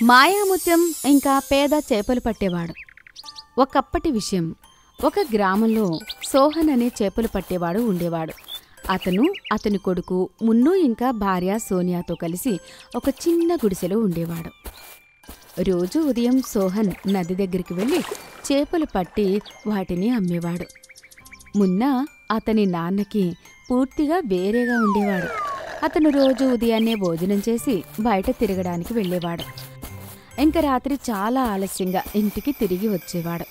మాయాముత్యం ఇంకా పేద చేపలు పట్టేవాడు. ఒకప్పటి విషయం. ఒక గ్రామంలో సోహన్ అనే చేపలు పట్టేవాడు ఉండేవాడు. అతను, అతని కొడుకు మున్ను ఇంకా భార్య సోనియాతో కలిసి ఒక చిన్న గుడిసెలో ఉండేవాడు. రోజు ఉదయం సోహన్ నది దగ్గరికి వెళ్ళి చేపలు పట్టి వాటిని అమ్మేవాడు. మున్నా అతని నాన్నకి పూర్తిగా వేరేగా ఉండేవాడు. అతను రోజు ఉదయాన్నే భోజనం చేసి బయట తిరగడానికి వెళ్ళేవాడు. ఇంక రాత్రి చాలా ఆలస్యంగా ఇంటికి తిరిగి వచ్చేవాడు.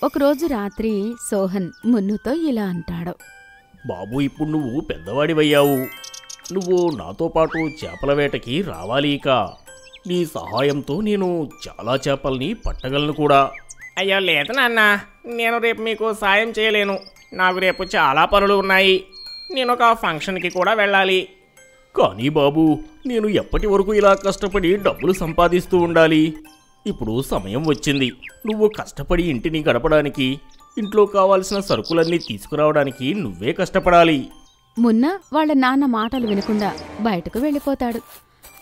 ఒకరోజు రాత్రి సోహన్ మున్నుతో ఇలా అంటాడు. బాబు, ఇప్పుడు నువ్వు పెద్దవాడివయ్యావు. నువ్వు నాతో పాటు చేపల వేటకి రావాలి. ఇక నీ సహాయంతో నేను చాలా చేపల్ని పట్టగలను కూడా. అయ్యో లేదు నాన్న, నేను రేపు మీకు సాయం చేయలేను. నాకు రేపు చాలా పనులు ఉన్నాయి. నేను ఒక ఫంక్షన్కి కూడా వెళ్ళాలి. కానీ బాబు, నేను ఎప్పటి వరకు ఇలా కష్టపడి డబ్బులు సంపాదిస్తూ ఉండాలి? ఇప్పుడు సమయం వచ్చింది. నువ్వు కష్టపడి ఇంటిని గడపడానికి, ఇంట్లో కావాల్సిన సరుకులన్నీ తీసుకురావడానికి నువ్వే కష్టపడాలి. మున్నా వాళ్ళ నాన్న మాటలు వినకుండా బయటకు వెళ్ళిపోతాడు.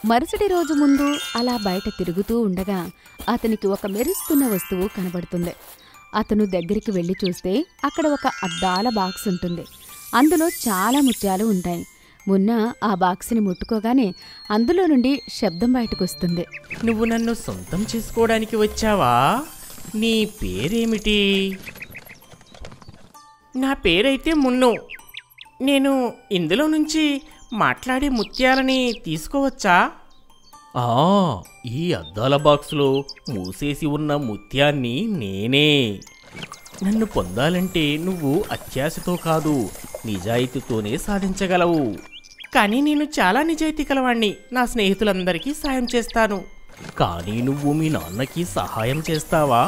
మరుసటి రోజు ముందు అలా బయట తిరుగుతూ ఉండగా అతనికి ఒక మెరుస్తున్న వస్తువు కనబడుతుంది. అతను దగ్గరికి వెళ్ళి చూస్తే అక్కడ ఒక అద్దాల బాక్స్ ఉంటుంది. అందులో చాలా ముత్యాలు ఉంటాయి. మున్నా ఆ బాక్స్ని ముట్టుకోగానే అందులో నుండి శబ్దం బయటకొస్తుంది. నువ్వు నన్ను సొంతం చేసుకోవడానికి వచ్చావా? నీ పేరేమిటి? నా పేరైతే మున్ను. నేను ఇందులో నుంచి మాట్లాడే ముత్యాలని తీసుకోవచ్చా? ఈ అద్దాల బాక్సులో మూసేసి ఉన్న ముత్యాన్ని నేనే. నన్ను పొందాలంటే నువ్వు అత్యాశతో కాదు, నిజాయితీతోనే సాధించగలవు. కానీ నేను చాలా నిజాయితీ కలవాణ్ణి. నా స్నేహితులందరికీ సాయం చేస్తాను. కానీ నువ్వు మీ నాన్నకి సహాయం చేస్తావా?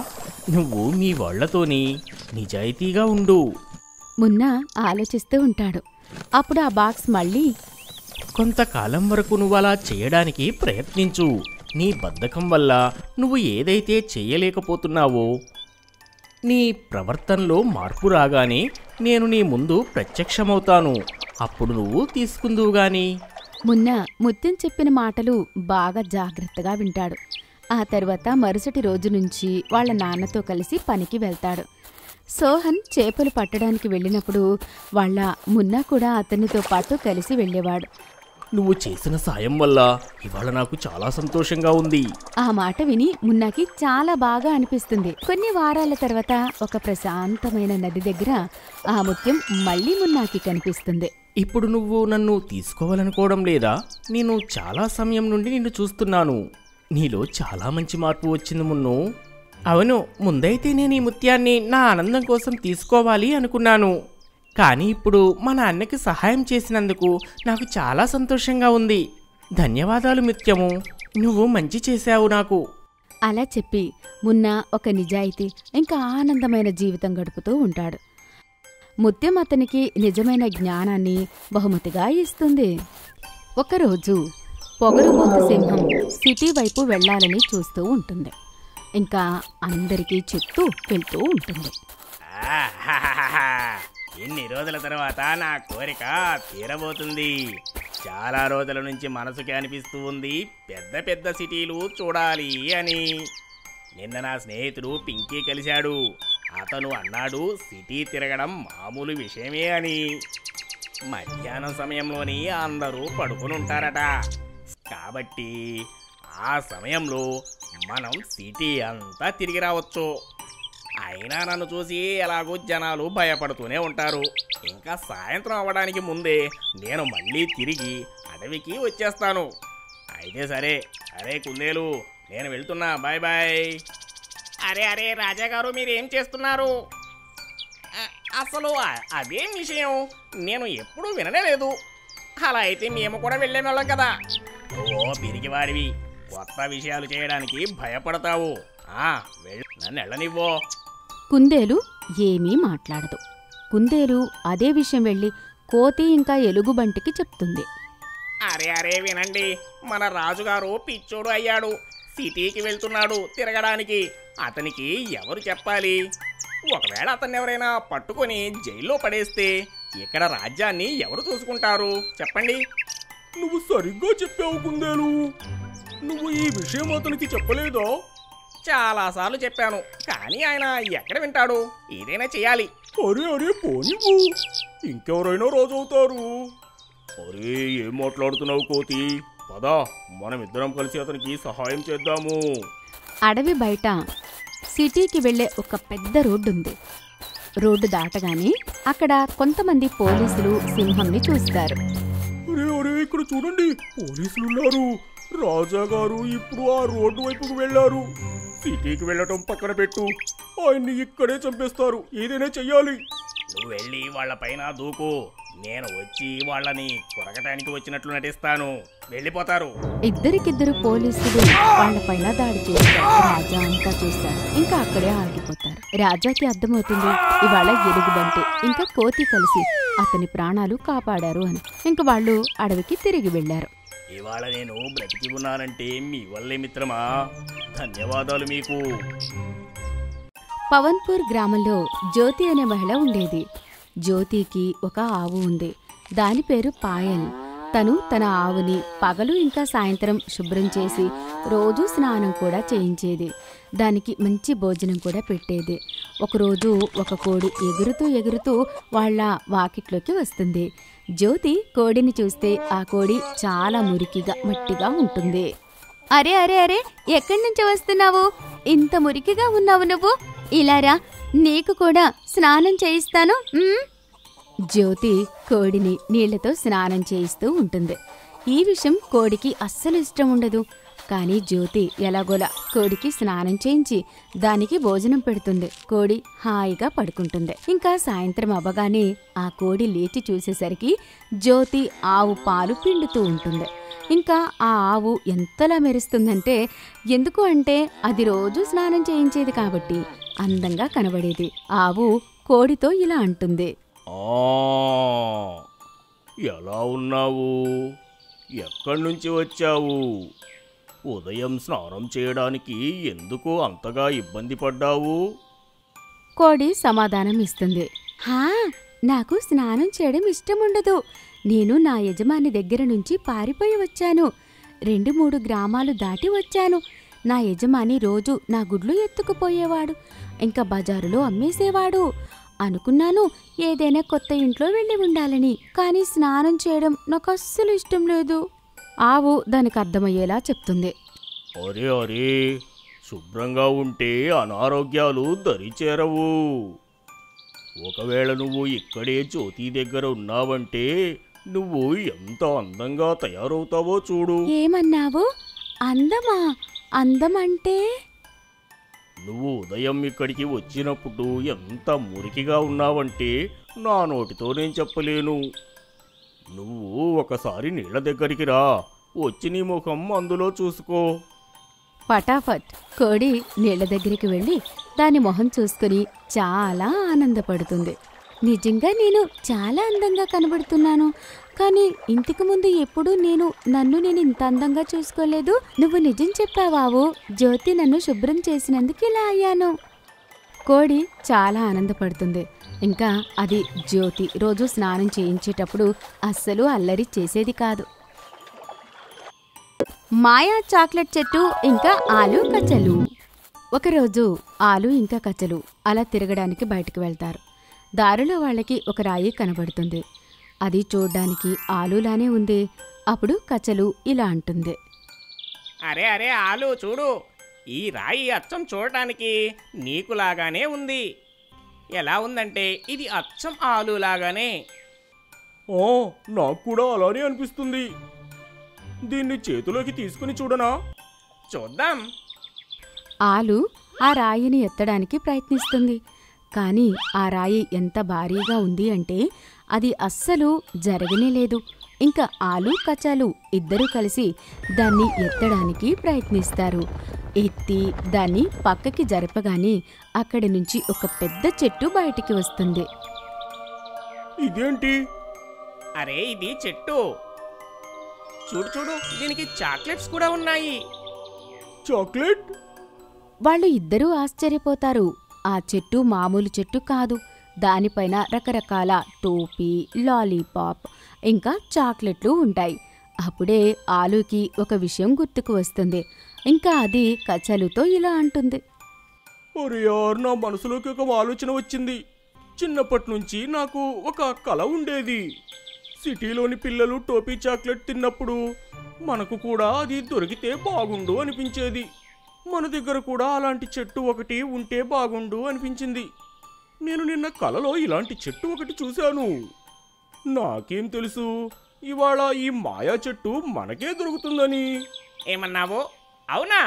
నువ్వు మీ వాళ్లతోని నిజాయితీగా ఉండు. మున్నా ఆలోచిస్తూ ఉంటాడు. అప్పుడు ఆ బాక్స్ మళ్ళీ, కొంతకాలం వరకు నువ్వు అలా చేయడానికి ప్రయత్నించు. నీ బద్ధకం వల్ల నువ్వు ఏదైతే చేయలేకపోతున్నావో, నీ ప్రవర్తనలో మార్పు రాగానే నేను నీ ముందు ప్రత్యక్షమవుతాను. అప్పుడు నువ్వు తీసుకుందువు గాని. మున్నా ముత్యం చెప్పిన మాటలు బాగా జాగ్రత్తగా వింటాడు. ఆ తర్వాత మరుసటి రోజు నుంచి వాళ్ళ నాన్నతో కలిసి పనికి వెళ్తాడు. సోహన్ చేపలు పట్టడానికి వెళ్ళినప్పుడు వాళ్ళ మున్నా కూడా అతనితో పాటు కలిసి వెళ్ళేవాడు. నువ్వు చేసిన సాయం వల్ల ఇవాళ నాకు చాలా సంతోషంగా ఉంది. ఆ మాట విని మున్నాకి చాలా బాగా అనిపిస్తుంది. కొన్ని వారాల తర్వాత ఒక ప్రశాంతమైన నది దగ్గర ఆ ముత్యం మళ్ళీ మున్నాకి కనిపిస్తుంది. ఇప్పుడు నువ్వు నన్ను తీసుకోవాలనుకోవడం లేదా? నేను చాలా సమయం నుండి నిన్ను చూస్తున్నాను. నీలో చాలా మంచి మార్పు వచ్చింది మున్ను. అవును, ముందైతే నేను ఈ ముత్యాన్ని నా ఆనందం కోసం తీసుకోవాలి అనుకున్నాను. కానీ ఇప్పుడు మా నాన్నకి సహాయం చేసినందుకు నాకు చాలా సంతోషంగా ఉంది. ధన్యవాదాలు ముత్యము, నువ్వు మంచి చేశావు నాకు. అలా చెప్పి మున్నా ఒక నిజాయితీ ఇంకా ఆనందమైన జీవితం గడుపుతూ ఉంటాడు. ముత్యం అతనికి నిజమైన జ్ఞానాన్ని బహుమతిగా ఇస్తుంది. ఒకరోజు పొగరుబోతు సింహం సిటీ వైపు వెళ్లాలని చూస్తూ ఉంటుంది. ఇంకా అందరికీ చెప్తూ వెళ్తూ ఉంటుంది. ఎన్ని రోజుల తర్వాత నా కోరిక తీరబోతుంది. చాలా రోజుల నుంచి మనసుకి అనిపిస్తూ ఉంది పెద్ద పెద్ద సిటీలు చూడాలి అని. నిన్న నా స్నేహితుడు పింకీ కలిశాడు. అతను అన్నాడు సిటీ తిరగడం మామూలు విషయమే అని. మధ్యాహ్నం సమయంలోని అందరూ పడుకుని ఉంటారట. కాబట్టి ఆ సమయంలో మనం సిటీ అంతా తిరిగి రావచ్చు. అయినా నన్ను చూసి ఎలాగో జనాలు భయపడుతూనే ఉంటారు. ఇంకా సాయంత్రం అవ్వడానికి ముందే నేను మళ్ళీ తిరిగి అడవికి వచ్చేస్తాను. అయితే సరే. అరే కుందేలు, నేను వెళ్తున్నా. Bye bye. అరే అరే రాజాగారు, మీరేం చేస్తున్నారు? అసలు అదేం విషయం నేను ఎప్పుడూ వినలేదు. అలా అయితే మేము కూడా వెళ్ళేవాళ్ళం కదా. ఓ పిరికివాడివి, కొత్త విషయాలు చేయడానికి భయపడతావు. నన్ను వెళ్ళనివ్వో. కుందేలు ఏమీ మాట్లాడదు. కుందేలు అదే విషయం వెళ్ళి కోతి ఇంకా ఎలుగుబంటికి చెప్తుంది. అరే అరే వినండి, మన రాజుగారు పిచ్చోడు అయ్యాడు. సిటీకి వెళ్తున్నాడు తిరగడానికి. అతనికి ఎవరు చెప్పాలి? ఒకవేళ అతన్ని ఎవరైనా పట్టుకొని జైల్లో పడేస్తే ఇక్కడ రాజ్యాన్ని ఎవరు చూసుకుంటారు చెప్పండి? నువ్వు సరిగ్గా చెప్పావు కుందేలు. నువ్వు ఈ విషయం అతనికి చెప్పలేదా? చాలాసార్లు చెప్పాను, కానీ ఆయన ఎక్కడ వింటాడు? ఏదైనా చెయ్యాలి. అరే అరే పోనివ్వు, ఇంకెవరైనా రాజు అవుతారు. అరే ఏం మాట్లాడుతున్నావు కోతి? పదా, మనమిద్దరం కలిసి అతనికి సహాయం చేద్దాము. అడవి బయట సిటీకి వెళ్లే ఒక పెద్ద రోడ్డుంది. రోడ్డు దాటగానే అక్కడ కొంతమంది పోలీసులు సింహంని చూస్తారు. అరే అరే ఇక్కడ చూడండి, పోలీసులున్నారు. రాజాగారు ఇప్పుడు ఆ రోడ్డు వైపుకు వెళ్లారు. సిటీకి వెళ్ళటం పక్కన పెట్టు, ఆయన్ని ఇక్కడే చంపేస్తారు. ఏదైనా చెయ్యాలి. నువ్వు వెళ్ళి వాళ్ళ పైన దూకు, నేను వచ్చి వాళ్ళని కొరకటానికి వచ్చినట్లు నటిస్తాను. వెళ్ళిపోతారు. ఇద్దరికిద్దరు పోలీసులు వాళ్ళపైన దాడి చేస్తారు. రాజా అంతా చూస్తారు, ఇంకా అక్కడే ఆగిపోతారు. రాజాకి అర్థమవుతుంది ఇవాళ ఎలుగుబంటి ఇంకా కోతి కలిసి అతని ప్రాణాలు కాపాడారు అని. ఇంక వాళ్ళు అడవికి తిరిగి వెళ్లారు. ఇవాళ నేను బ్రతికి ఉన్నానంటే మీ వల్లే మిత్రమా, ధన్యవాదాలు మీకు. పవన్పూర్ గ్రామంలో జ్యోతి అనే మహిళ ఉండేది. జ్యోతికి ఒక ఆవు ఉంది. దాని పేరు పాయల్. తను తన ఆవుని పగలు ఇంకా సాయంత్రం శుభ్రం చేసి రోజూ స్నానం కూడా చేయించేది. దానికి మంచి భోజనం కూడా పెట్టేది. ఒకరోజు ఒక కోడి ఎగురుతూ ఎగురుతూ వాళ్ళ వాకిట్లోకి వస్తుంది. జ్యోతి కోడిని చూస్తే ఆ కోడి చాలా మురికిగా మట్టిగా ఉంటుంది. అరే అరే అరే, ఎక్కడి నుంచి వస్తున్నావు? ఇంత మురికిగా ఉన్నావు నువ్వు. ఇలారా, నీకు కూడా స్నానం చేయిస్తాను. జ్యోతి కోడిని నీళ్లతో స్నానం చేయిస్తూ ఉంటుంది. ఈ విషయం కోడికి అస్సలు ఇష్టం ఉండదు. కానీ జ్యోతి ఎలాగోలా కోడికి స్నానం చేయించి దానికి భోజనం పెడుతుంది. కోడి హాయిగా పడుకుంటుంది. ఇంకా సాయంత్రం అవ్వగానే ఆ కోడి లేచి చూసేసరికి జ్యోతి ఆవు పాలు పిండుతూ ఉంటుంది. ఇంకా ఆ ఆవు ఎంతలా మెరుస్తుందంటే, ఎందుకు అంటే అది రోజు స్నానం చేయించేది కాబట్టి అందంగా కనబడేది. ఆవు కోడితో ఇలా అంటుంది, ఎలా ఉన్నావు? ఎక్కడి నుంచి వచ్చావు? ఉదయం స్నానం చేయడానికి ఎందుకు అంతగా ఇబ్బంది పడ్డావు? కోడి సమాధానం ఇస్తుంది, నాకు స్నానం చేయడం ఇష్టముండదు. నేను నా యజమాని దగ్గర నుంచి పారిపోయి వచ్చాను. 2-3 గ్రామాలు దాటి వచ్చాను. నా యజమాని రోజు నా గుడ్లు ఎత్తుకుపోయేవాడు, ఇంకా బజారులో అమ్మేసేవాడు. అనుకున్నాను ఏదైనా కొత్త ఇంట్లో వెళ్ళి ఉండాలని, కానీ స్నానం చేయడం నాకు అస్సలు ఇష్టం లేదు. ఆవు దానికి అర్థమయ్యేలా చెప్తుంది. అరే అరే, శుభ్రంగా ఉంటే అనారోగ్యాలు దరిచేరవు. ఒకవేళ నువ్వు ఇక్కడే జ్యోతి దగ్గర ఉన్నావంటే నువ్వు ఎంత అందంగా తయారవుతావో చూడు. ఏమన్నావు? అందమా? అందమంటే? నువ్వు ఉదయం ఇక్కడికి వచ్చినప్పుడు ఎంత మురికిగా ఉన్నావంటే నా నోటితో నేను చెప్పలేను. నువ్వు ఒకసారి నీళ్ల దగ్గరికి రా, వచ్చి నీ ముఖం అందులో చూసుకో. పటాఫట్ కోడి నీళ్ల దగ్గరికి వెళ్ళి దాని మొహం చూసుకుని చాలా ఆనందపడుతుంది. నిజంగా నేను చాలా అందంగా కనబడుతున్నాను, కానీ ఇంతకు ముందు ఎప్పుడూ నన్ను ఇంత అందంగా చూసుకోలేదు. నువ్వు నిజం చెప్పావావు, జ్యోతి నన్ను శుభ్రం చేసినందుకు ఇలా అయ్యాను. కోడి చాలా ఆనందపడుతుంది. ఇంకా అది జ్యోతి రోజు స్నానం చేయించేటప్పుడు అస్సలు అల్లరి చేసేది కాదు. మాయా చాక్లెట్ చెట్టు ఇంకా ఆలు కచ్చలు. ఒకరోజు ఆలు ఇంకా కచ్చలు అలా తిరగడానికి బయటకు వెళ్తారు. దారిలో వాళ్ళకి ఒక రాయి కనబడుతుంది. అది చూడ్డానికి ఆలులానే ఉంది. అప్పుడు కచ్చలు ఇలా అంటుంది, అరే అరే ఆలు చూడు, ఈ రాయి అచ్చం చూడటానికి నీకులాగానే ఉంది. ఎలా ఉందంటే ఇది అచ్చం ఆలులాగానే. నాకు కూడా అలానే అనిపిస్తుంది. దీన్ని చేతిలోకి తీసుకుని చూడనా? చూద్దాం. ఆలు ఆ రాయిని ఎత్తడానికి ప్రయత్నిస్తుంది. కానీ ఆ రాయి ఎంత భారీగా ఉంది అంటే అది అస్సలు జరగనేలేదు. ఇంకా ఆలు కచాలు ఇద్దరూ కలిసి దాన్ని ఎత్తడానికి ప్రయత్నిస్తారు. ఎత్తి దాన్ని పక్కకి జరపగానే అక్కడి నుంచి ఒక పెద్ద చెట్టు బయటికి వస్తుంది. ఇదేంటి? అరే ఇది చెట్టు. చూడు చూడు, దీనికి చాక్లెట్స్ కూడా ఉన్నాయి. చాక్లెట్? వాళ్ళు ఇద్దరూ ఆశ్చర్యపోతారు. ఆ చెట్టు మామూలు చెట్టు కాదు. దానిపైన రకరకాల టోపీ, లాలీపాప్ ఇంకా చాక్లెట్లు ఉంటాయి. అప్పుడే ఆలుకి ఒక విషయం గుర్తుకు వస్తుంది. ఇంకా అది కచలుతో ఇలా అంటుంది. ఒరే యార్, నా మనసులోకి ఒక ఆలోచన వచ్చింది. చిన్నప్పటి నుంచి నాకు ఒక కల ఉండేది. సిటీలోని పిల్లలు టోపీ చాక్లెట్ తిన్నప్పుడు మనకు కూడా అది దొరికితే బాగుండు అనిపించేది. మన దగ్గర కూడా అలాంటి చెట్టు ఒకటి ఉంటే బాగుండు అనిపించింది. నేను నిన్న కలలో ఇలాంటి చెట్టు ఒకటి చూశాను. నాకేం తెలుసు ఇవాళ ఈ మాయా చెట్టు మనకే దొరుకుతుందని. ఏమన్నావు? అవునా?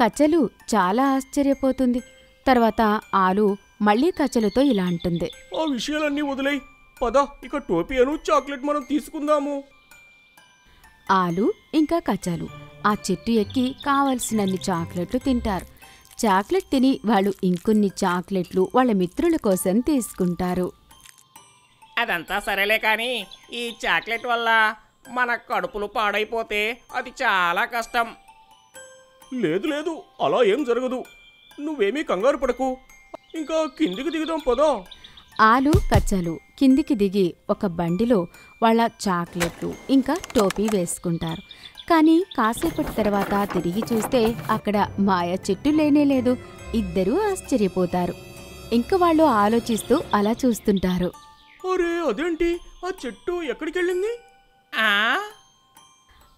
కచలు చాలా ఆశ్చర్యపోతుంది. తర్వాత ఆలు మళ్ళీ కచలుతో ఇలా అంటుంది. ఆ విషయాలన్నీ వదిలేయ్, పద ఇక టోపీను చాక్లెట్ మనం తీసుకుందాము. ఆలు ఇంకా కచలు ఆ చెట్టు ఎక్కి కావలసినన్ని చాక్లెట్లు తింటారు. చాక్లెట్ తిని వాళ్ళు ఇంకొన్ని చాక్లెట్లు వాళ్ళ మిత్రుల కోసం తీసుకుంటారు. అదంతా సరేలే కానీ ఈ చాక్లెట్ వల్ల మన కడుపులు పాడైపోతే అది చాలా కష్టం. లేదు లేదు, అలా ఏం జరగదు. నువ్వేమీ కంగారు పడకు. ఇంకా కిందికి దిగుదాం పదా. ఆలు కచ్చలు కిందికి దిగి ఒక బండిలో వాళ్ళ చాక్లెట్లు ఇంకా టోపీ వేసుకుంటారు. కానీ కాసేపటి తర్వాత తిరిగి చూస్తే అక్కడ మాయా చెట్టు లేనేలేదు. ఇద్దరూ ఆశ్చర్యపోతారు. ఇంక వాళ్ళు ఆలోచిస్తూ అలా చూస్తుంటారు. అరే అదేంటి, ఆ చెట్టు ఎక్కడికెళ్ళింది?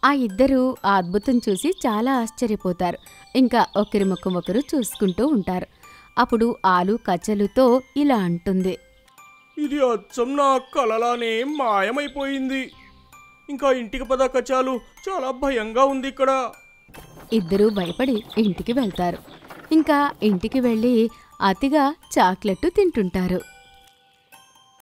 ఆ ఇద్దరూ ఆ అద్భుతం చూసి చాలా ఆశ్చర్యపోతారు. ఇంకా ఒకరి ముఖం ఒకరు చూసుకుంటూ ఉంటారు. అప్పుడు ఆలు కచ్చలుతో ఇలా అంటుంది. ఇది అచ్చం నా కలలానే మాయమైపోయింది. ఇంకా ఇంటికి పద కచాలు, చాలా భయంగా ఉంది ఇక్కడ. ఇద్దరూ భయపడి ఇంటికి వెళ్తారు. ఇంకా ఇంటికి వెళ్ళి అతిగా చాక్లెట్టు తింటుంటారు.